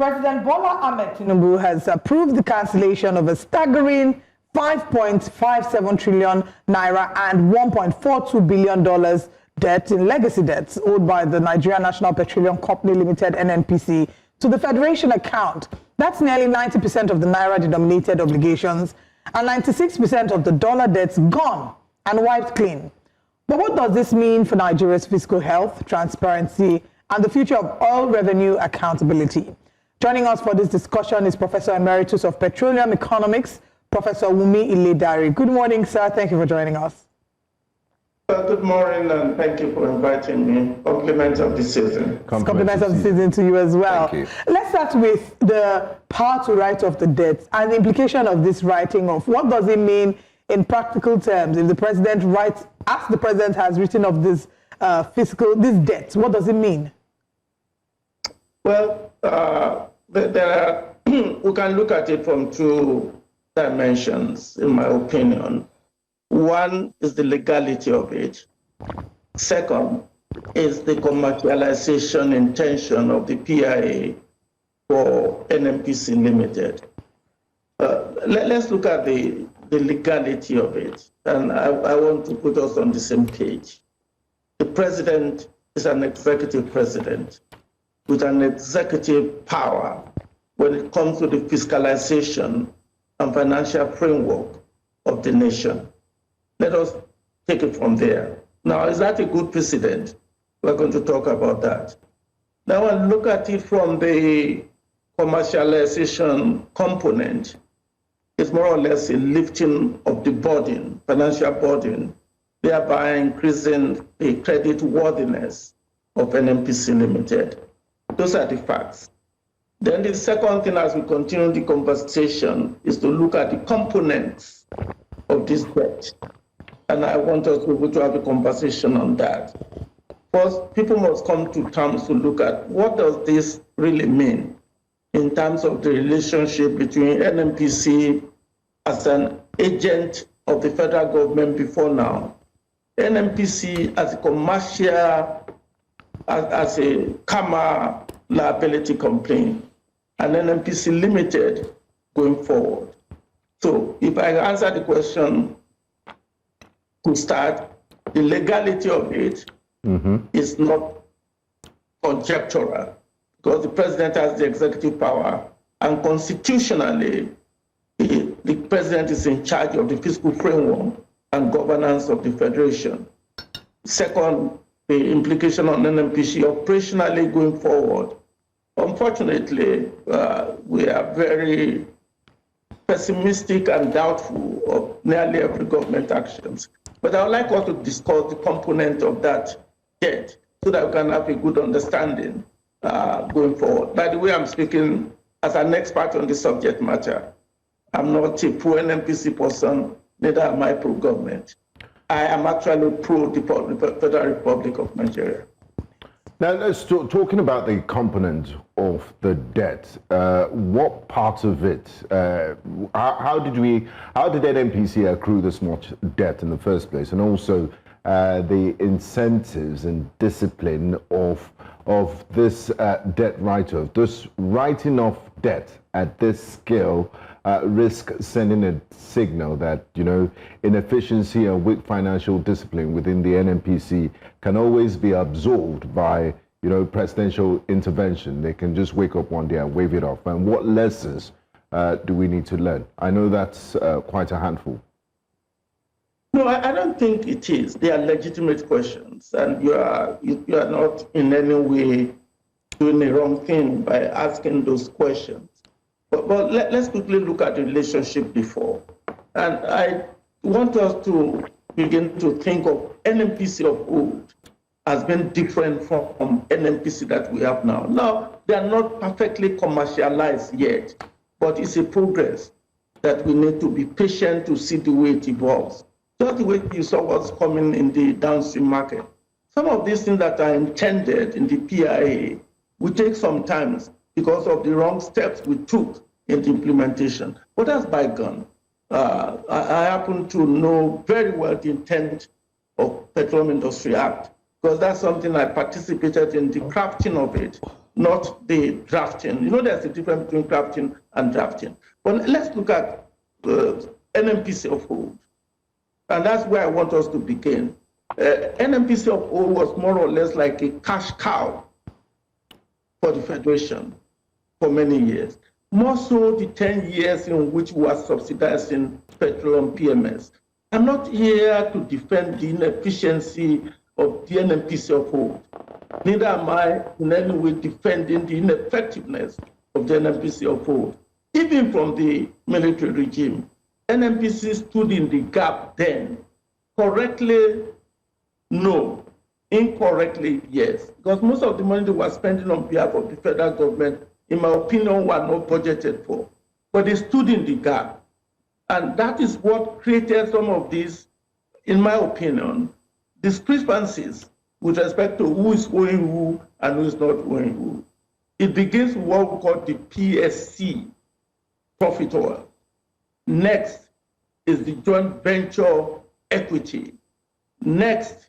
President Bola Ahmed Tinubu has approved the cancellation of a staggering 5.57 trillion naira and $1.42 billion debt in legacy debts owed by the Nigerian National Petroleum Company Limited (NNPC) to the Federation account. That's nearly 90% of the naira-denominated obligations and 96% of the dollar debts gone and wiped clean. But what does this mean for Nigeria's fiscal health, transparency, and the future of oil revenue accountability? Joining us for this discussion is Professor Emeritus of Petroleum Economics, Professor Wunmi Iledare. Good morning, sir. Thank you for joining us. Well, good morning, and thank you for inviting me. Compliments of the season. Compliments of the season to you as well. Thank you. Let's start with the power to write off the debt and the implication of this writing off. What does it mean in practical terms if the president writes, as the president has written off this this debt? What does it mean? Well, we can look at it from two dimensions, in my opinion. One is the legality of it. Second is the commercialization intention of the PIA for NNPC Limited. Let's look at the legality of it, and I want to put us on the same page. The president is an executive president with an executive power when it comes to the fiscalization and financial framework of the nation. Let us take it from there. Now, is that a good precedent? We're going to talk about that. Now, I look at it from the commercialization component. It's more or less a lifting of the burden, financial burden, thereby increasing the credit worthiness of NNPC Limited. Those are the facts. Then the second thing, as we continue the conversation, is to look at the components of this debt. And I want us to be able to have a conversation on that. First, people must come to terms to look at what does this really mean in terms of the relationship between NNPC as an agent of the federal government before now, NNPC as a commercial, as a karma liability company, and NNPC Limited going forward. So if I answer the question to start, the legality of it is not conjectural, because the president has the executive power, and constitutionally, the president is in charge of the fiscal framework and governance of the federation. Second, the implication on NNPC operationally going forward. Unfortunately, we are very pessimistic and doubtful of nearly every government actions. But I would like us to discuss the component of that debt so that we can have a good understanding going forward. By the way, I'm speaking as an expert on the subject matter. I'm not a pro-NNPC person, neither am I pro-government. I am actually pro the Federal Republic of Nigeria. Now, let's talking about the component of the debt. What part of it? How did NNPC accrue this much debt in the first place, and also the incentives and discipline of this debt write-off? This writing off debt at this scale risk sending a signal that, you know, inefficiency and weak financial discipline within the NNPC can always be absorbed by, you know, presidential intervention. They can just wake up one day and wave it off. And what lessons do we need to learn? I know that's quite a handful. No, I don't think it is. They are legitimate questions, and you are not in any way doing the wrong thing by asking those questions. But let's quickly look at the relationship before. And I want us to begin to think of NNPC of old as being different from NNPC that we have now. Now, they are not perfectly commercialized yet, but it's a progress that we need to be patient to see the way it evolves. Just the way you saw what's coming in the downstream market. Some of these things that are intended in the PIA will take some time because of the wrong steps we took in the implementation. But that's bygone. I happen to know very well the intent of Petroleum Industry Act, because that's something I participated in the crafting of it not the drafting. You know, there's a difference between drafting and drafting. But let's look at NNPC of old. And that's where I want us to begin. NNPC of old was more or less like a cash cow for the Federation for many years. More so the 10 years in which we are subsidizing petrol and PMS. I'm not here to defend the inefficiency of the NNPC of old. Neither am I in any way defending the ineffectiveness of the NNPC of old. Even from the military regime, NNPC stood in the gap then. Correctly, no. Incorrectly, yes. Because most of the money they were spending on behalf of the federal government, in my opinion, were not budgeted for. But they stood in the gap. And that is what created some of these, in my opinion, discrepancies with respect to who is owing who and who is not owing who. It begins with what we call the PSC, profit oil. Next is the joint venture equity. Next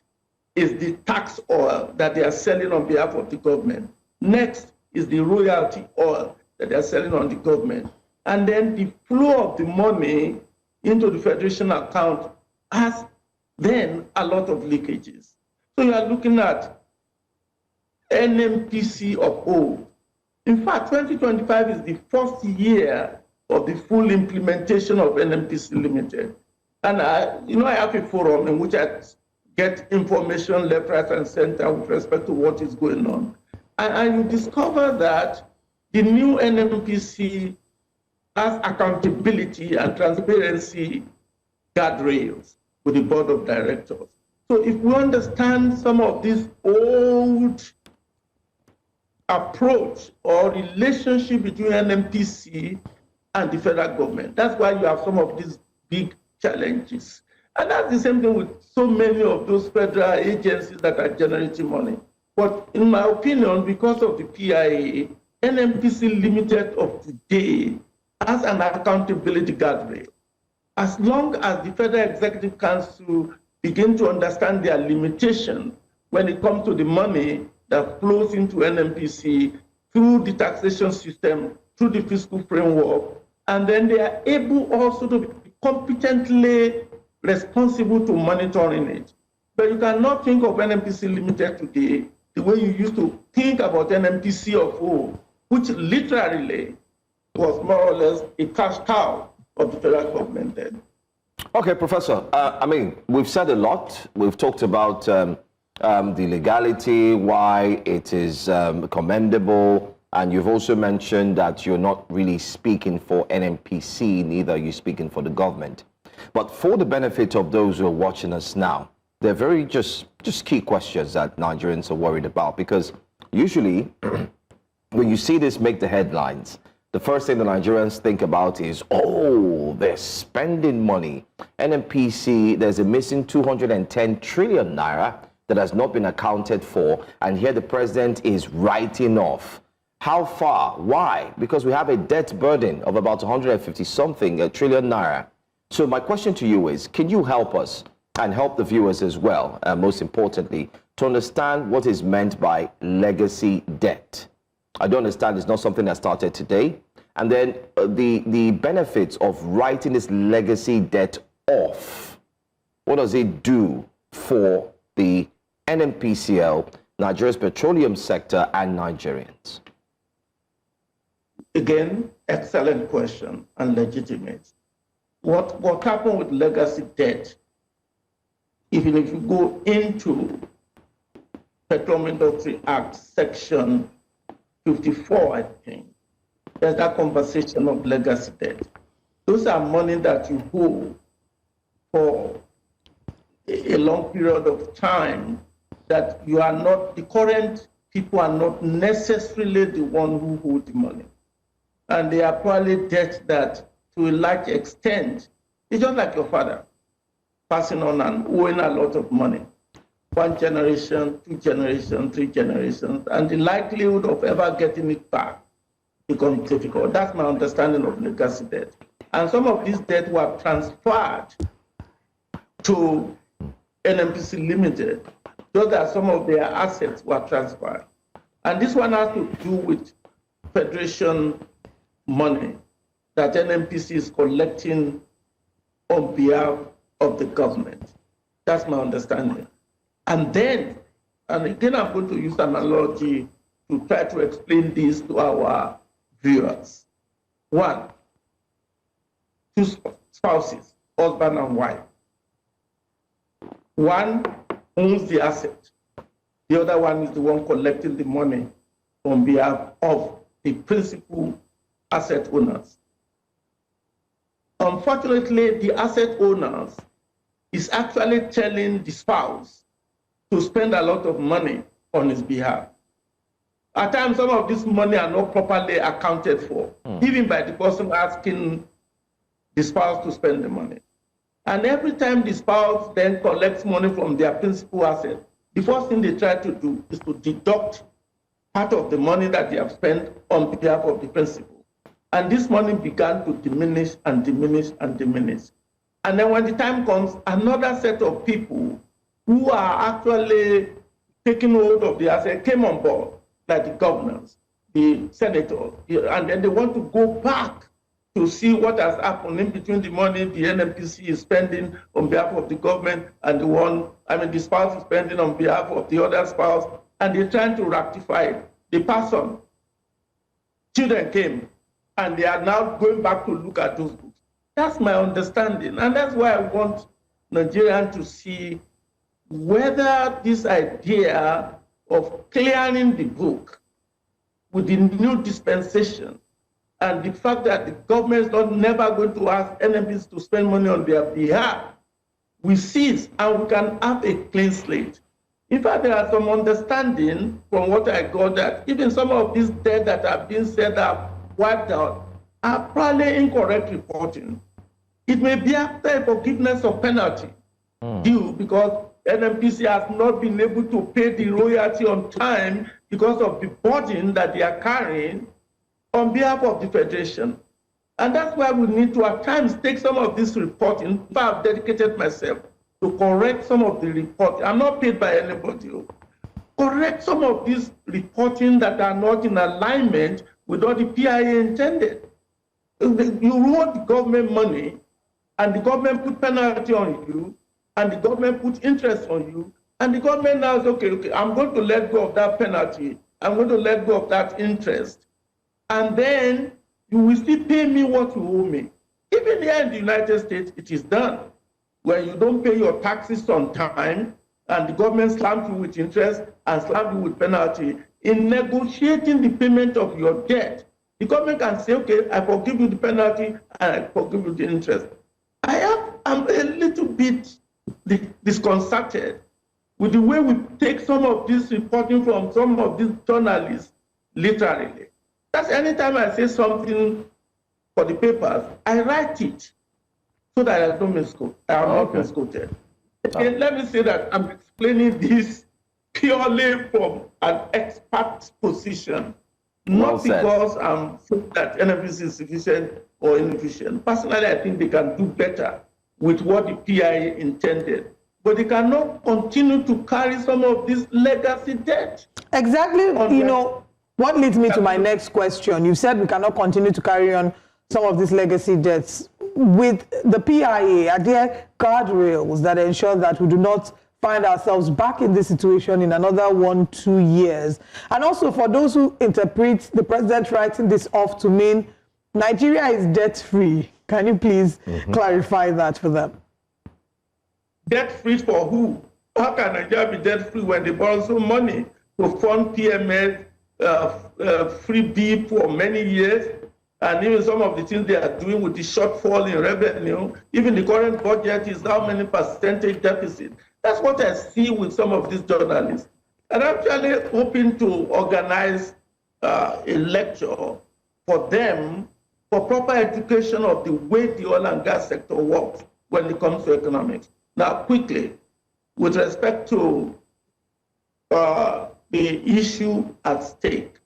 is the tax oil that they are selling on behalf of the government. Next is the royalty oil that they are selling on the government. And then the flow of the money into the Federation account has then a lot of leakages. So you are looking at NNPC of old. In fact, 2025 is the first year of the full implementation of NNPC Limited. And I have a forum in which I get information left, right, and center with respect to what is going on. And you discover that the new NNPC has accountability and transparency guardrails with the board of directors. So if we understand some of this old approach or relationship between NNPC and the federal government, that's why you have some of these big challenges. And that's the same thing with so many of those federal agencies that are generating money. But in my opinion, because of the PIA, NNPC Limited of today has an accountability guardrail. As long as the Federal Executive Council begin to understand their limitation when it comes to the money that flows into NNPC through the taxation system, through the fiscal framework, and then they are able also to be competently responsible to monitoring it. But you cannot think of NNPC Limited today the way you used to think about NNPC of old, which literally was more or less a cash cow of the federal government then. Okay, Professor, we've said a lot. We've talked about the legality, why it is commendable, and you've also mentioned that you're not really speaking for NNPC, neither are you speaking for the government. But for the benefit of those who are watching us now, they're very just key questions that Nigerians are worried about, because usually when you see this make the headlines, the first thing the Nigerians think about is, oh, they're spending money. NNPC, there's a missing 210 trillion naira that has not been accounted for, and here the president is writing off. How far? Why? Because we have a debt burden of about 150-something trillion naira. So my question to you is, can you help us and help the viewers as well, most importantly, to understand what is meant by legacy debt? I don't understand, it's not something that started today. And then the benefits of writing this legacy debt off. What does it do for the NNPCL, Nigeria's petroleum sector, and Nigerians? Again, excellent question and legitimate. What happened with legacy debt, even if you go into Petroleum Industry Act section 54, I think, there's that conversation of legacy debt. Those are money that you hold for a long period of time that you are not, the current people are not necessarily the one who hold the money. And they are probably debt that, to a large extent, it's just like your father passing on and owing a lot of money. 1 generation, 2 generations, 3 generations, and the likelihood of ever getting it back becomes difficult. That's my understanding of legacy debt. And some of these debt were transferred to NNPC Limited, so that some of their assets were transferred. And this one has to do with federation money that NNPC is collecting on behalf of the government. That's my understanding. And then, and again, I'm going to use an analogy to try to explain this to our viewers. One, two spouses, husband and wife. One owns the asset. The other one is the one collecting the money on behalf of the principal asset owners. Unfortunately, the asset owners is actually telling the spouse to spend a lot of money on his behalf. At times, some of this money are not properly accounted for, even by the person asking the spouse to spend the money. And every time the spouse then collects money from their principal asset, the first thing they try to do is to deduct part of the money that they have spent on behalf of the principal. And this money began to diminish and diminish and diminish. And then when the time comes, another set of people who are actually taking hold of the asset came on board, like the governors, the senators, and then they want to go back to see what has happened in between the money the NNPC is spending on behalf of the government and the spouse is spending on behalf of the other spouse, and they're trying to rectify it. The person, children came, and they are now going back to look at those books. That's my understanding, and that's why I want Nigerians to see whether this idea of clearing the book with the new dispensation and the fact that the government is never going to ask NNPC to spend money on their behalf, we cease and we can have a clean slate. In fact, there are some understanding from what I got that even some of these debts that have been said are wiped out are probably incorrect reporting. It may be after a forgiveness of penalty due because NNPC has not been able to pay the royalty on time because of the burden that they are carrying on behalf of the Federation. And that's why we need to at times take some of this reporting. I've dedicated myself to correct some of the reporting. I'm not paid by anybody. Correct some of this reporting that are not in alignment with what the PIA intended. You owe the government money, and the government put penalty on you, and the government put interest on you, and the government now says, okay, I'm going to let go of that penalty, I'm going to let go of that interest, and then you will still pay me what you owe me. Even here in the United States, it is done. When you don't pay your taxes on time, and the government slams you with interest and slams you with penalty, in negotiating the payment of your debt, the government can say, okay, I forgive you the penalty and I forgive you the interest. I'm a little bit disconcerted with the way we take some of this reporting from some of these journalists literally. That's anytime I say something for the papers, I write it so that I don't misquote. I am not misquoted. And let me say that I'm explaining this purely from an expert position, not because I'm saying that NNPC is sufficient or inefficient. Personally, I think they can do better with what the PIA intended. But they cannot continue to carry some of this legacy debt. Exactly, what leads me to my next question. You said we cannot continue to carry on some of these legacy debts. With the PIA, are there guardrails that ensure that we do not find ourselves back in this situation in another 1-2 years? And also for those who interpret the president writing this off to mean Nigeria is debt-free, can you please clarify that for them? Debt-free for who? How can Nigeria be debt-free when they borrow some money to fund PMS, free B for many years? And even some of the things they are doing with the shortfall in revenue, even the current budget is how many percentage deficit. That's what I see with some of these journalists. And I'm actually hoping to organize a lecture for them for proper education of the way the oil and gas sector works when it comes to economics. Now, quickly, with respect to the issue at stake,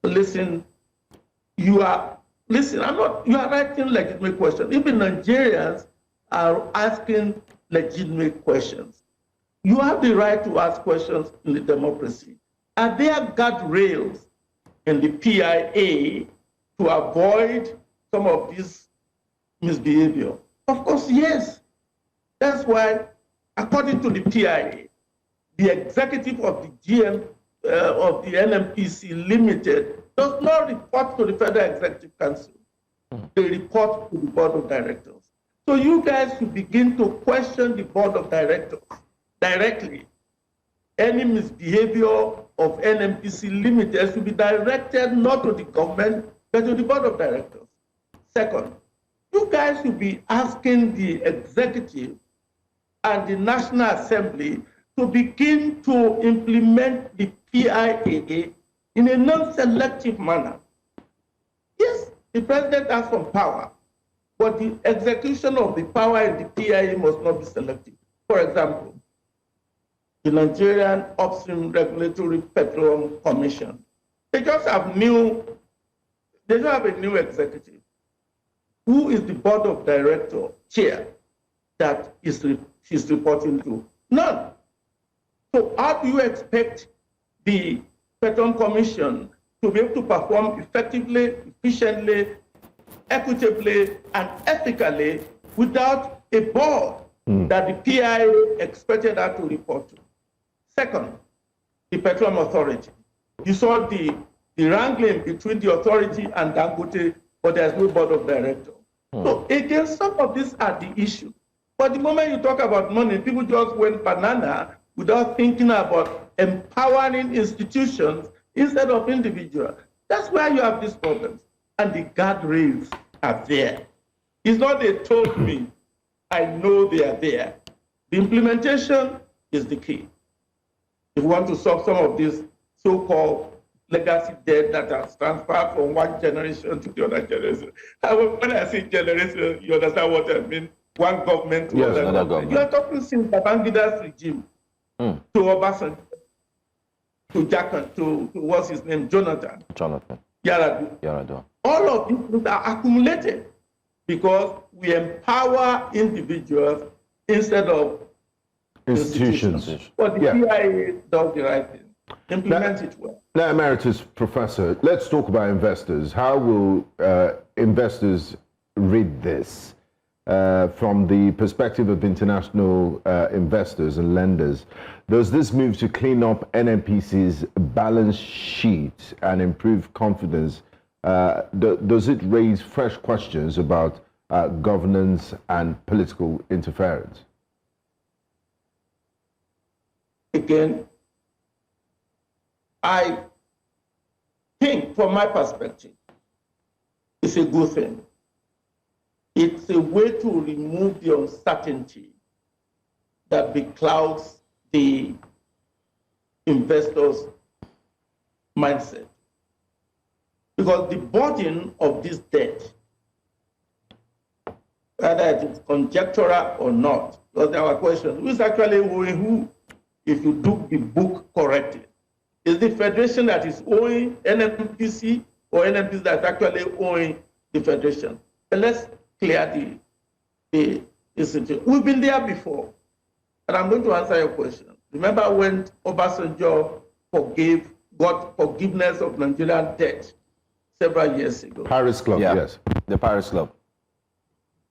listen, you are asking legitimate questions. Even Nigerians are asking legitimate questions. You have the right to ask questions in the democracy. Are there guardrails in the PIA to avoid some of this misbehavior? Of course, yes. That's why, according to the PIA, the executive of the GM of the NNPC Limited does not report to the Federal Executive Council. They report to the Board of Directors. So you guys should begin to question the Board of Directors directly. Any misbehavior of NNPC Limited should be directed not to the government, but to the Board of Directors. Second, you guys should be asking the executive and the National Assembly to begin to implement the PIA in a non-selective manner. Yes, the president has some power, but the execution of the power in the PIA must not be selective. For example, the Nigerian Upstream Regulatory Petroleum Commission, they just have a new executive. Who is the Board of Director chair that she's reporting to? None. So how do you expect the Petroleum Commission to be able to perform effectively, efficiently, equitably, and ethically without a board that the PIA expected her to report to? Second, the Petroleum Authority. You saw the wrangling between the authority and Dangote, but there's no Board of Directors. So again, some of these are the issue. But the moment you talk about money, people just went banana without thinking about empowering institutions instead of individuals. That's where you have these problems. And the guardrails are there. It's not they told me, I know they are there. The implementation is the key. If we want to solve some of these so-called legacy debt that has transferred from one generation to the other generation. When I say generation, you understand what I mean? One government to another government. You are talking since Babangida's regime to Obasanjo, to Jackson, to what's his name, Jonathan. Yar'Adua. All of these things are accumulated because we empower individuals instead of institutions. But the PIA does the right thing. Implement it well. Now, Emeritus Professor, let's talk about investors. How will investors read this from the perspective of international investors and lenders? Does this move to clean up NNPC's balance sheet and improve confidence, does it raise fresh questions about governance and political interference? Again, I think, from my perspective, it's a good thing. It's a way to remove the uncertainty that beclouds the investors' mindset. Because the burden of this debt, whether it is conjectural or not, because there are questions, who is actually owing who, if you do the book correctly? Is the federation that is owing NNPC or NNPC that's actually owing the federation? But let's clear the situation. We've been there before, and I'm going to answer your question. Remember when Obasanjo got forgiveness of Nigerian debt several years ago? Paris Club, yes. The Paris Club.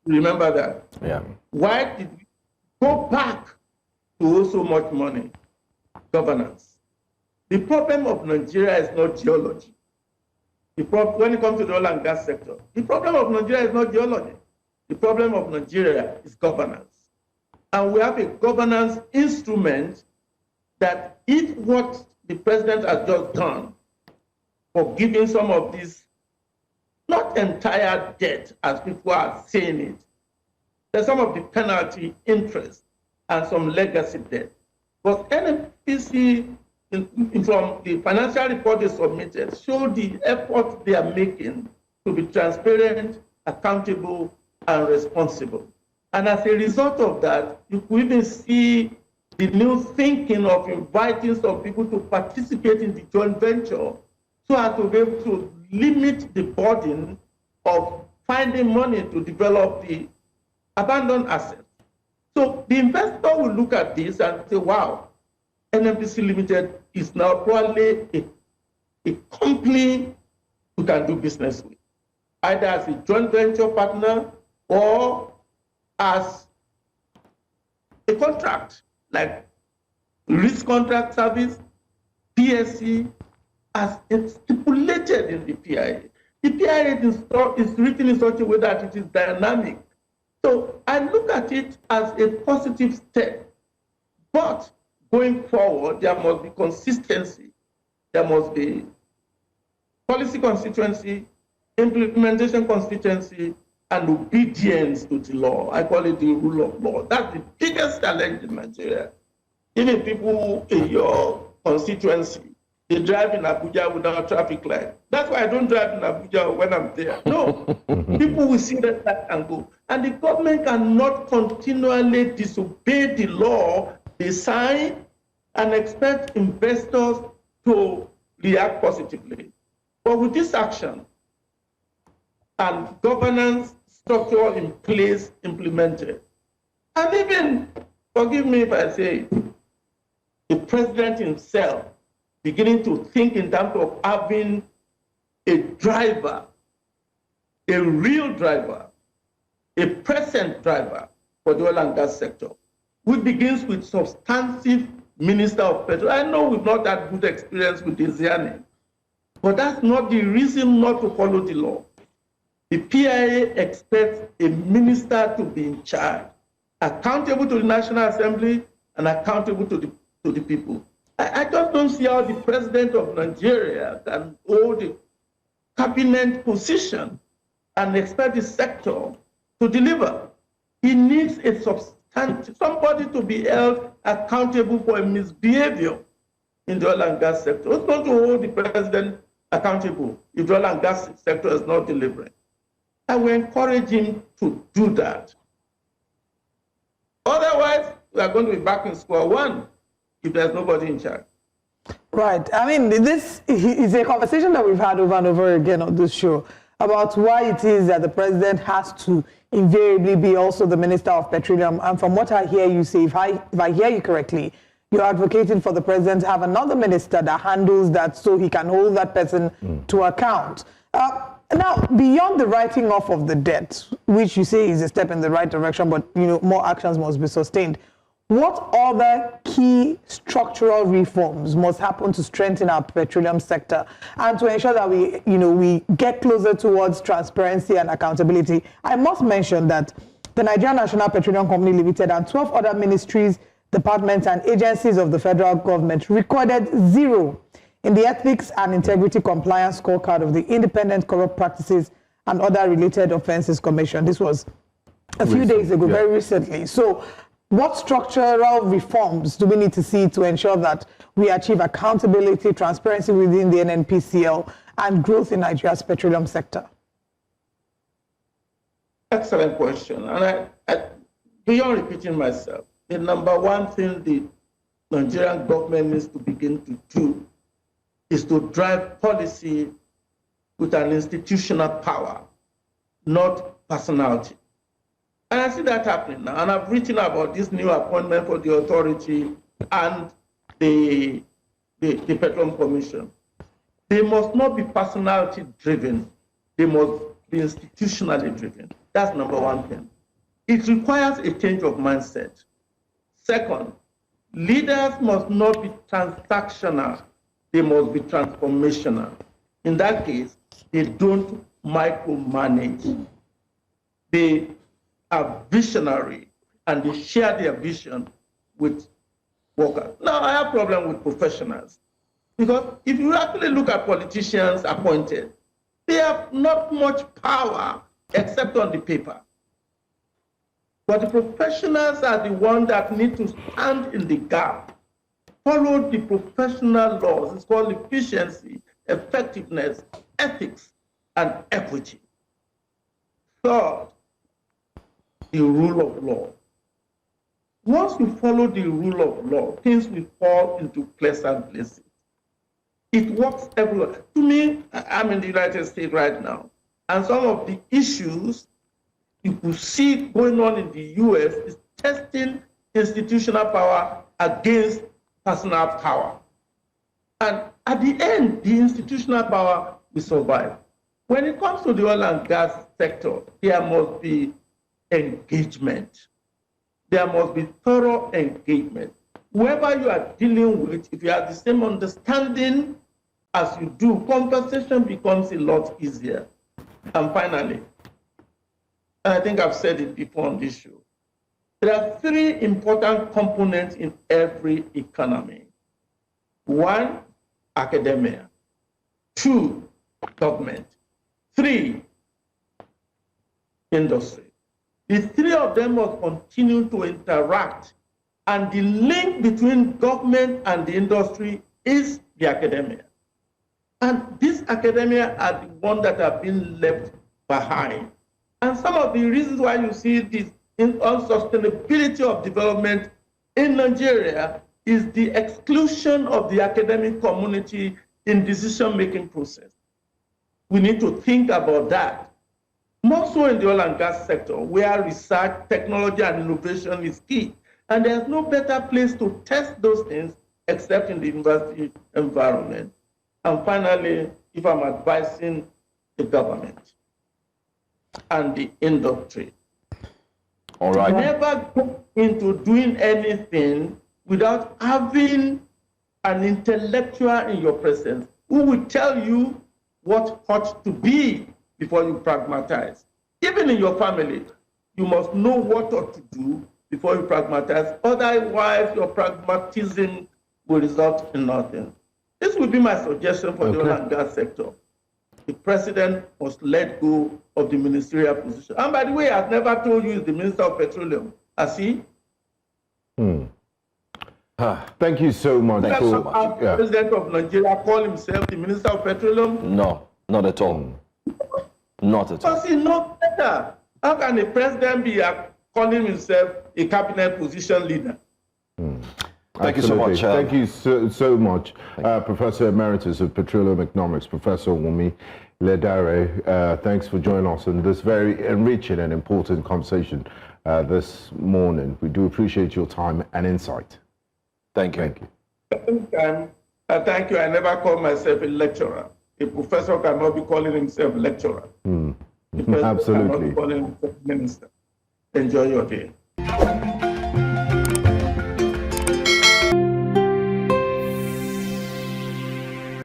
Remember that? Yeah. Why did we go back to owe so much money? Governance. The problem of Nigeria is not geology. When it comes to the oil and gas sector, the problem of Nigeria is not geology. The problem of Nigeria is governance. And we have a governance instrument that if what the president has just done for giving some of these, not entire debt as people are saying it, there's some of the penalty interest and some legacy debt. But NNPC, from the financial report they submitted, show the effort they are making to be transparent, accountable, and responsible. And as a result of that, you could even see the new thinking of inviting some people to participate in the joint venture so as to be able to limit the burden of finding money to develop the abandoned assets. So the investor will look at this and say, wow, NNPC Limited is now probably a company you can do business with, either as a joint venture partner or as a contract, like risk contract service, PSC, as it's stipulated in the PIA. The PIA is written in such a way that it is dynamic. So I look at it as a positive step. But going forward, there must be consistency. There must be policy consistency, implementation consistency, and obedience to the law. I call it the rule of law. That's the biggest challenge in Nigeria. Even people in your constituency, they drive in Abuja without traffic light. That's why I don't drive in Abuja when I'm there. No, people will see that light and go. And the government cannot continually disobey the law they sign and expect investors to react positively. But with this action and governance structure in place implemented, and even, forgive me if I say it, the president himself beginning to think in terms of having a driver, a real driver, a present driver for the oil and gas sector, which begins with substantive Minister of Petroleum. I know we've not had good experience with Desiani, but that's not the reason not to follow the law. The PIA expects a minister to be in charge, accountable to the National Assembly and accountable to the people. I just don't see how the president of Nigeria can hold a cabinet position and expect the sector to deliver. He needs a substantive, somebody to be held accountable for a misbehavior in the oil and gas sector. It's not to hold the president accountable if the oil and gas sector is not delivering. I will encourage him to do that. Otherwise, we are going to be back in square one if there's nobody in charge. Right. I mean, this is a conversation that we've had over and over again on this show about why it is that the president has to invariably be also the Minister of Petroleum. And from what I hear you say, if I hear you correctly, you're advocating for the president to have another minister that handles that so he can hold that person to account. Now, beyond the writing off of the debt, which you say is a step in the right direction, but more actions must be sustained, what other key structural reforms must happen to strengthen our petroleum sector and to ensure that we get closer towards transparency and accountability? I must mention that the Nigerian National Petroleum Company Limited and 12 other ministries, departments, and agencies of the federal government recorded 0 in the Ethics and Integrity Compliance Scorecard of the Independent Corrupt Practices and Other Related Offences Commission. This was a few days ago, very recently. So what structural reforms do we need to see to ensure that we achieve accountability, transparency within the NNPCL, and growth in Nigeria's petroleum sector? Excellent question. And I beyond repeating myself, the number one thing the Nigerian government needs to begin to do is to drive policy with an institutional power, not personality. And I see that happening now. And I've written about this new appointment for the authority and the Petroleum Commission. They must not be personality driven. They must be institutionally driven. That's number one thing. It requires a change of mindset. Second, leaders must not be transactional. They must be transformational. In that case, they don't micromanage. They are visionary and they share their vision with workers. Now, I have a problem with professionals because if you actually look at politicians appointed, they have not much power except on the paper. But the professionals are the ones that need to stand in the gap, follow the professional laws. It's called efficiency, effectiveness, ethics, and equity. Third, the rule of law. Once you follow the rule of law, things will fall into pleasant places. It works everywhere. To me, I'm in the United States right now, and some of the issues you could see going on in the US is testing institutional power against personal power. And at the end, the institutional power will survive. When it comes to the oil and gas sector, there must be engagement. There must be thorough engagement. Whoever you are dealing with, if you have the same understanding as you do, conversation becomes a lot easier. And finally, and I think I've said it before on this show, there are three important components in every economy. One, academia. Two, government. Three, industry. The three of them must continue to interact, and the link between government and the industry is the academia. And these academia are the ones that have been left behind. And some of the reasons why you see this unsustainability of development in Nigeria is the exclusion of the academic community in decision-making process. We need to think about that. More so in the oil and gas sector, where research, technology, and innovation is key. And there's no better place to test those things except in the university environment. And finally, if I'm advising the government and the industry, all right, never go into doing anything without having an intellectual in your presence who will tell you what ought to be before you pragmatize. Even in your family, you must know what ought to do before you pragmatize. Otherwise, your pragmatism will result in nothing. This would be my suggestion for the oil and gas sector. The president must let go of the ministerial position. And by the way, I've never told you he's the Minister of Petroleum. Has he? Thank you so much. Thank you so much. The President of Nigeria call himself the Minister of Petroleum? No, not at all. Not at all. Because he's not better. How can a president be calling himself a cabinet position leader? Thank you so much. Thank you so much, Professor Emeritus of Petroleum Economics, Professor Wunmi Iledare. Thanks for joining us in this very enriching and important conversation this morning. We do appreciate your time and insight. Thank you. Thank you. Thank you. I never call myself a lecturer. A professor cannot be calling himself lecturer. Absolutely. Cannot be calling himself minister. Enjoy your day.